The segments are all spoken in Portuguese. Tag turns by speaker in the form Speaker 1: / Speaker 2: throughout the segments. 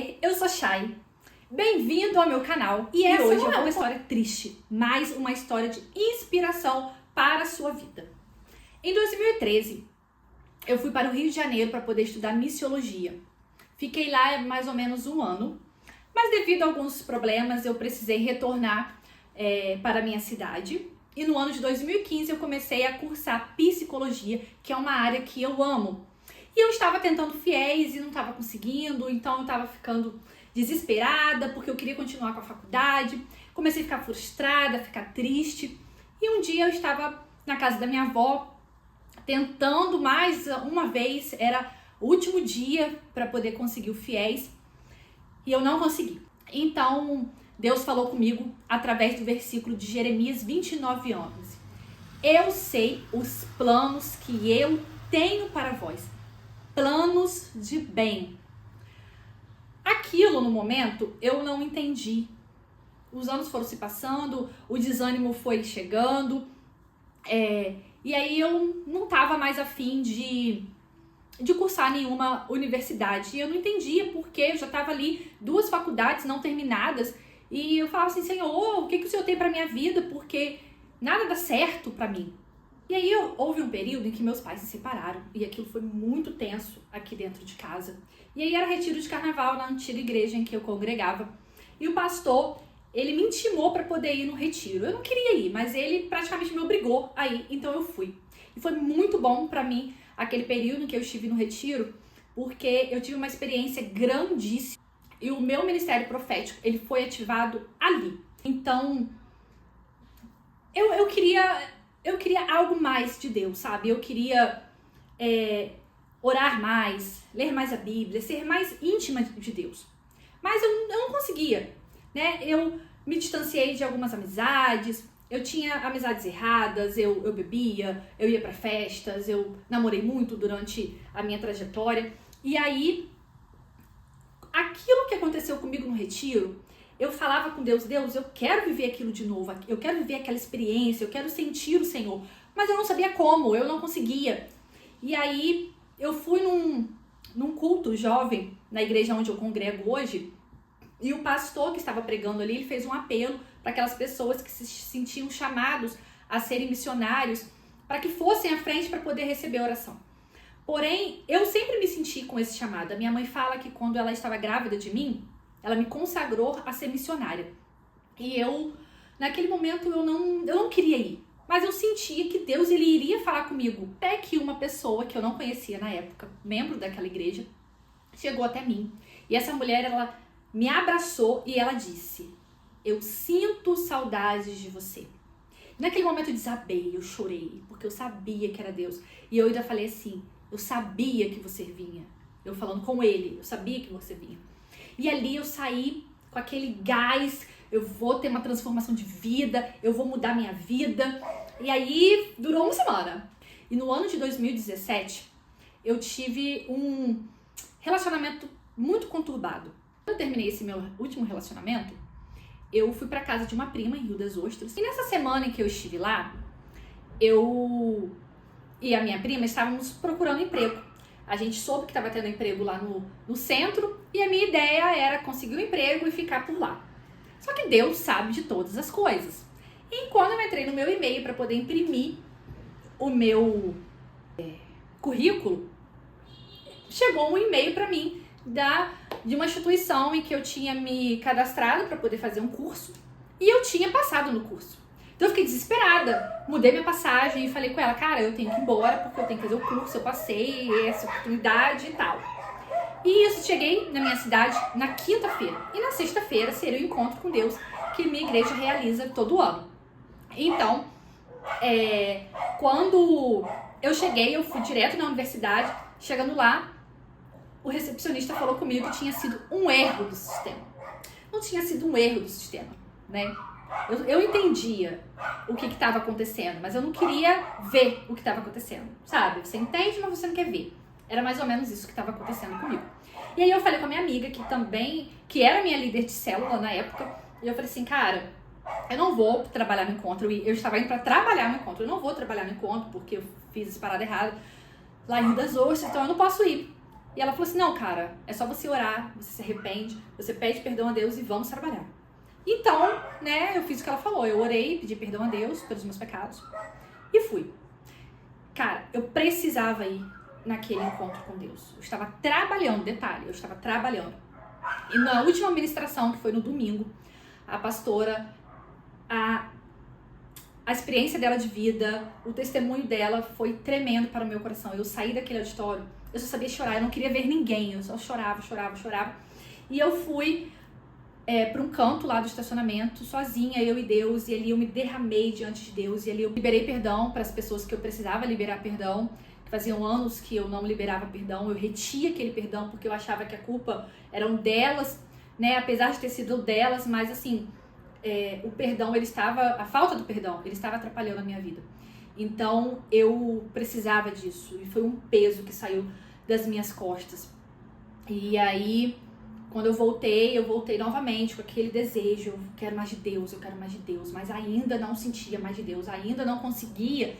Speaker 1: Oiê, eu sou Chay. Bem-vindo ao meu canal. E essa hoje não é uma história triste, mas uma história de inspiração para a sua vida. Em 2013, eu fui para o Rio de Janeiro para poder estudar missiologia. Fiquei lá mais ou menos um ano, mas devido a alguns problemas eu precisei retornar para a minha cidade. E no ano de 2015 eu comecei a cursar psicologia, que é uma área que eu amo. E eu estava tentando fiéis e não estava conseguindo, então eu estava ficando desesperada porque eu queria continuar com a faculdade. Comecei a ficar frustrada, a ficar triste. E um dia eu estava na casa da minha avó, tentando mais uma vez, era o último dia para poder conseguir o fiéis, e eu não consegui. Então Deus falou comigo através do versículo de Jeremias 29:11. Eu sei os planos que eu tenho para vós, planos de bem. Aquilo no momento eu não entendi. Os anos foram se passando, o desânimo foi chegando, e aí eu não estava mais afim de cursar nenhuma universidade. E eu não entendia porque eu já estava ali, 2 faculdades não terminadas, e eu falava assim: Senhor, o que o Senhor tem para minha vida? Porque nada dá certo para mim. E aí houve um período em que meus pais se separaram e aquilo foi muito tenso aqui dentro de casa. E aí era retiro de carnaval na antiga igreja em que eu congregava. E o pastor, ele me intimou para poder ir no retiro. Eu não queria ir, mas ele praticamente me obrigou a ir, então eu fui. E foi muito bom para mim aquele período em que eu estive no retiro, porque eu tive uma experiência grandíssima. E o meu ministério profético, ele foi ativado ali. Então, eu queria algo mais de Deus, sabe? Eu queria orar mais, ler mais a Bíblia, ser mais íntima de Deus. Mas eu não conseguia, né? Eu me distanciei de algumas amizades, eu tinha amizades erradas, eu bebia, eu ia para festas, eu namorei muito durante a minha trajetória. E aí, aquilo que aconteceu comigo no retiro, eu falava com Deus: Deus, eu quero viver aquilo de novo, eu quero viver aquela experiência, eu quero sentir o Senhor. Mas eu não sabia como, eu não conseguia. E aí eu fui num culto jovem na igreja onde eu congrego hoje, e o pastor que estava pregando ali, ele fez um apelo para aquelas pessoas que se sentiam chamados a serem missionários, para que fossem à frente para poder receber a oração. Porém, eu sempre me senti com esse chamado. A minha mãe fala que quando ela estava grávida de mim, ela me consagrou a ser missionária. E eu, naquele momento, eu não queria ir. Mas eu sentia que Deus, ele iria falar comigo. Até que uma pessoa que eu não conhecia na época, membro daquela igreja, chegou até mim. E essa mulher, ela me abraçou e ela disse: eu sinto saudades de você. Naquele momento eu desabei, eu chorei, porque eu sabia que era Deus. E eu ainda falei assim: eu sabia que você vinha. Eu falando com ele, eu sabia que você vinha. E ali eu saí com aquele gás: eu vou ter uma transformação de vida, eu vou mudar minha vida. E aí durou uma semana. E no ano de 2017, eu tive um relacionamento muito conturbado. Quando eu terminei esse meu último relacionamento, eu fui pra casa de uma prima em Rio das Ostras. E nessa semana em que eu estive lá, eu e a minha prima estávamos procurando emprego. A gente soube que estava tendo emprego lá no centro, e a minha ideia era conseguir um emprego e ficar por lá. Só que Deus sabe de todas as coisas. E quando eu entrei no meu e-mail para poder imprimir o meu currículo, chegou um e-mail para mim de uma instituição em que eu tinha me cadastrado para poder fazer um curso, e eu tinha passado no curso. Então eu fiquei desesperada, mudei minha passagem e falei com ela: cara, eu tenho que ir embora porque eu tenho que fazer o curso, eu passei essa oportunidade e tal. E isso, cheguei na minha cidade na quinta-feira, e na sexta-feira seria o encontro com Deus que minha igreja realiza todo ano. Então, quando eu cheguei, eu fui direto na universidade. Chegando lá, o recepcionista falou comigo que tinha sido um erro do sistema. Não tinha sido um erro do sistema, né? Eu entendia o que estava acontecendo, mas eu não queria ver o que estava acontecendo, sabe? Você entende, mas você não quer ver. Era mais ou menos isso que estava acontecendo comigo. E aí eu falei com a minha amiga, que era minha líder de célula na época, e eu falei assim: cara, eu não vou trabalhar no encontro. Eu estava indo para trabalhar no encontro. Eu não vou trabalhar no encontro porque eu fiz essa parada errada lá em Rio das Ostras, então eu não posso ir. E ela falou assim, não, cara, é só você orar, você se arrepende, você pede perdão a Deus e vamos trabalhar. Então, né, eu fiz o que ela falou, eu orei, pedi perdão a Deus pelos meus pecados e fui. Cara, eu precisava ir naquele encontro com Deus. Eu estava trabalhando, detalhe, eu estava trabalhando. E na última ministração, que foi no domingo, a pastora, a experiência dela de vida, o testemunho dela foi tremendo para o meu coração. Eu saí daquele auditório, eu só sabia chorar, eu não queria ver ninguém, eu só chorava. E eu fui para um canto lá do estacionamento, sozinha, eu e Deus, e ali eu me derramei diante de Deus, e ali eu liberei perdão para as pessoas que eu precisava liberar perdão, que faziam anos que eu não liberava perdão, eu retia aquele perdão porque eu achava que a culpa eram delas, né, apesar de ter sido delas, mas assim, o perdão, a falta do perdão, ele estava atrapalhando a minha vida. Então eu precisava disso, e foi um peso que saiu das minhas costas. E aí, quando eu voltei novamente com aquele desejo, eu quero mais de Deus, mas ainda não sentia mais de Deus, ainda não conseguia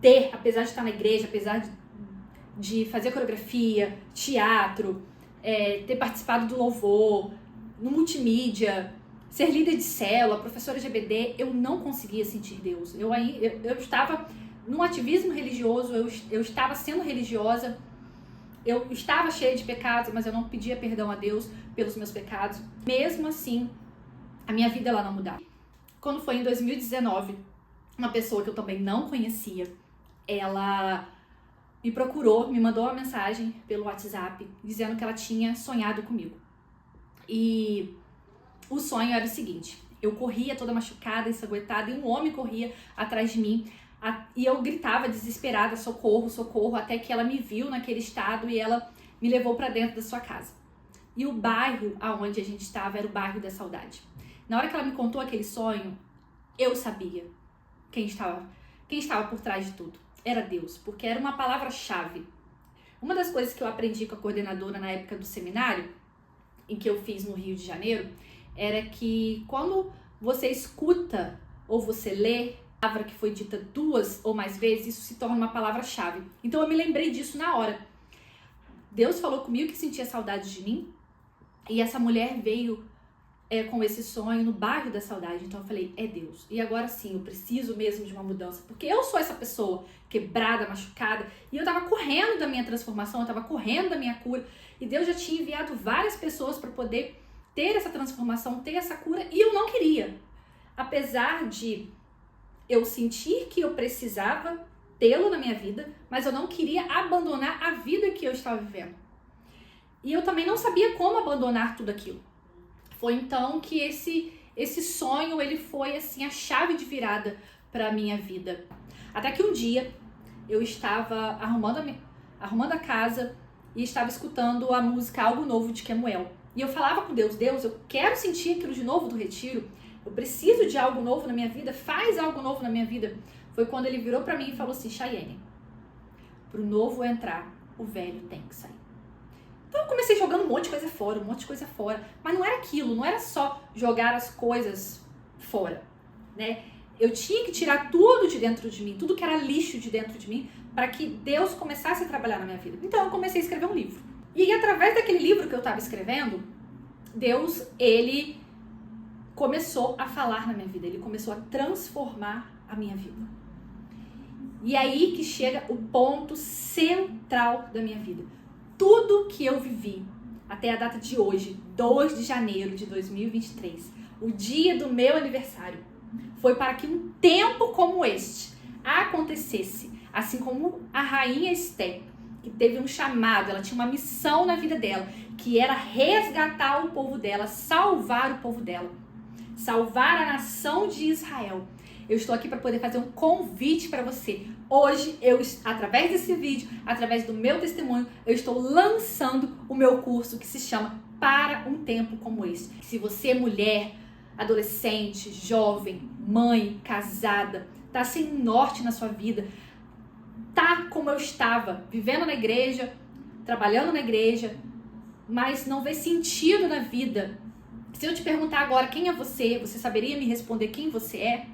Speaker 1: ter, apesar de estar na igreja, apesar de fazer coreografia, teatro, ter participado do louvor, no multimídia, ser líder de célula, professora de EBD, eu não conseguia sentir Deus. Eu estava num ativismo religioso, eu estava sendo religiosa, eu estava cheia de pecados, mas eu não pedia perdão a Deus pelos meus pecados. Mesmo assim, a minha vida ela não mudava. Quando foi em 2019, uma pessoa que eu também não conhecia, ela me procurou, me mandou uma mensagem pelo WhatsApp, dizendo que ela tinha sonhado comigo. E o sonho era o seguinte, eu corria toda machucada, ensanguentada, e um homem corria atrás de mim, e eu gritava desesperada, socorro, socorro, até que ela me viu naquele estado e ela me levou para dentro da sua casa. E o bairro aonde a gente estava era o bairro da saudade. Na hora que ela me contou aquele sonho, eu sabia quem estava por trás de tudo. Era Deus, porque era uma palavra-chave. Uma das coisas que eu aprendi com a coordenadora na época do seminário, em que eu fiz no Rio de Janeiro, era que quando você escuta ou você lê a palavra que foi dita 2 ou mais vezes, isso se torna uma palavra-chave. Então eu me lembrei disso na hora. Deus falou comigo que sentia saudade de mim, e essa mulher veio com esse sonho no bairro da saudade. Então eu falei, é Deus. E agora sim, eu preciso mesmo de uma mudança, porque eu sou essa pessoa quebrada, machucada, e eu tava correndo da minha transformação, eu tava correndo da minha cura, e Deus já tinha enviado várias pessoas para poder ter essa transformação, ter essa cura, e eu não queria. Apesar de eu sentir que eu precisava tê-lo na minha vida, mas eu não queria abandonar a vida que eu estava vivendo. E eu também não sabia como abandonar tudo aquilo. Foi então que esse sonho, ele foi assim a chave de virada para a minha vida. Até que um dia eu estava arrumando a casa e estava escutando a música Algo Novo de Kemuel. E eu falava com Deus, eu quero sentir aquilo de novo do retiro, eu preciso de algo novo na minha vida, faz algo novo na minha vida. Foi quando ele virou para mim e falou assim, Chayenne, pro novo entrar, o velho tem que sair. Então eu comecei jogando um monte de coisa fora, mas não era aquilo, não era só jogar as coisas fora, né? Eu tinha que tirar tudo de dentro de mim, tudo que era lixo de dentro de mim, para que Deus começasse a trabalhar na minha vida. Então eu comecei a escrever um livro. E através daquele livro que eu estava escrevendo, Deus, ele começou a falar na minha vida, ele começou a transformar a minha vida. E aí que chega o ponto central da minha vida. Tudo que eu vivi até a data de hoje, 2 de janeiro de 2023, o dia do meu aniversário, foi para que um tempo como este acontecesse, assim como a rainha Esté, que teve um chamado, ela tinha uma missão na vida dela, que era resgatar o povo dela, salvar o povo dela, salvar a nação de Israel. Eu estou aqui para poder fazer um convite para você. Hoje, através desse vídeo, através do meu testemunho, eu estou lançando o meu curso que se chama Para um Tempo Como Esse. Se você é mulher, adolescente, jovem, mãe, casada, tá sem norte na sua vida, tá como eu estava, vivendo na igreja, trabalhando na igreja, mas não vê sentido na vida. Se eu te perguntar agora quem é você, você saberia me responder quem você é?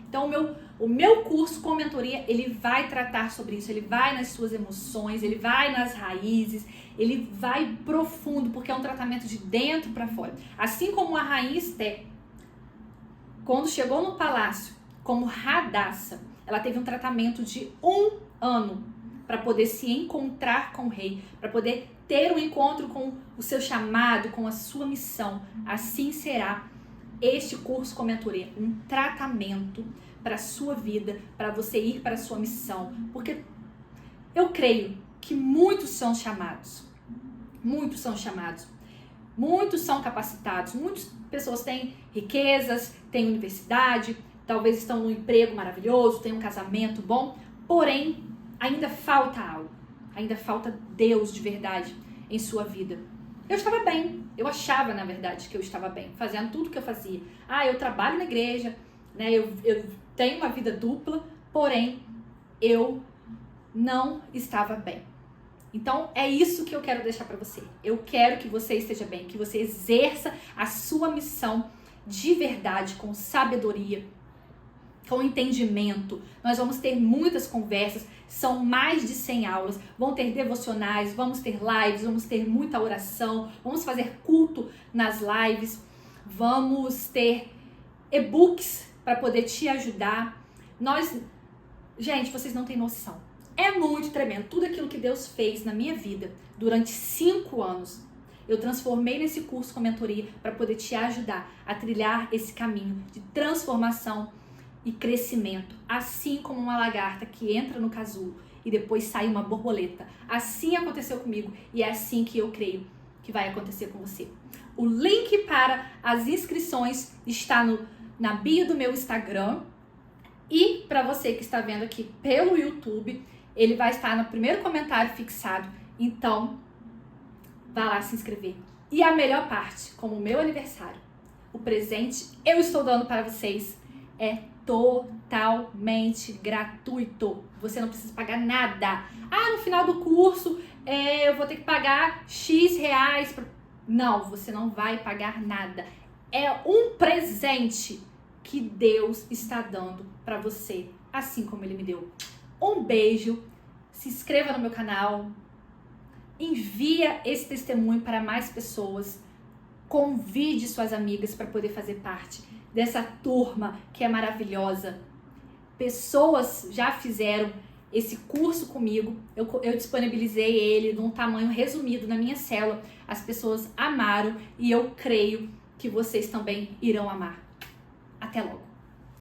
Speaker 1: Então, o O meu curso com mentoria, ele vai tratar sobre isso, ele vai nas suas emoções, ele vai nas raízes, ele vai profundo, porque é um tratamento de dentro para fora. Assim como a rainha Esté, quando chegou no palácio como Radassa, ela teve um tratamento de 1 ano para poder se encontrar com o rei, para poder ter um encontro com o seu chamado, com a sua missão. Assim será este curso com mentoria, um tratamento para a sua vida, para você ir para a sua missão. Porque eu creio que muitos são chamados, muitos são capacitados, muitas pessoas têm riquezas, têm universidade, talvez estão num emprego maravilhoso, têm um casamento bom, porém ainda falta algo, ainda falta Deus de verdade em sua vida. Eu estava bem, eu achava na verdade que eu estava bem, fazendo tudo que eu fazia. Eu trabalho na igreja, né? Eu tenho uma vida dupla, porém eu não estava bem. Então é isso que eu quero deixar para você. Eu quero que você esteja bem, que você exerça a sua missão de verdade, com sabedoria, com entendimento. Nós vamos ter muitas conversas, são mais de 100 aulas, vão ter devocionais, vamos ter lives, vamos ter muita oração, vamos fazer culto nas lives, vamos ter e-books para poder te ajudar. Gente, vocês não têm noção. É muito tremendo. Tudo aquilo que Deus fez na minha vida durante 5 anos, eu transformei nesse curso com mentoria para poder te ajudar a trilhar esse caminho de transformação e crescimento, assim como uma lagarta que entra no casulo e depois sai uma borboleta. Assim aconteceu comigo e é assim que eu creio que vai acontecer com você. O link para as inscrições está na bio do meu Instagram, e para você que está vendo aqui pelo YouTube, ele vai estar no primeiro comentário fixado. Então, vá lá se inscrever. E a melhor parte, como o meu aniversário, o presente eu estou dando para vocês é totalmente gratuito. Você não precisa pagar nada. No final do curso eu vou ter que pagar X reais. Não, você não vai pagar nada. É um presente que Deus está dando para você, assim como Ele me deu. Um beijo, se inscreva no meu canal, envia esse testemunho para mais pessoas, convide suas amigas para poder fazer parte dessa turma que é maravilhosa. Pessoas já fizeram esse curso comigo, eu disponibilizei ele num tamanho resumido na minha célula, as pessoas amaram e eu creio que vocês também irão amar. Até logo!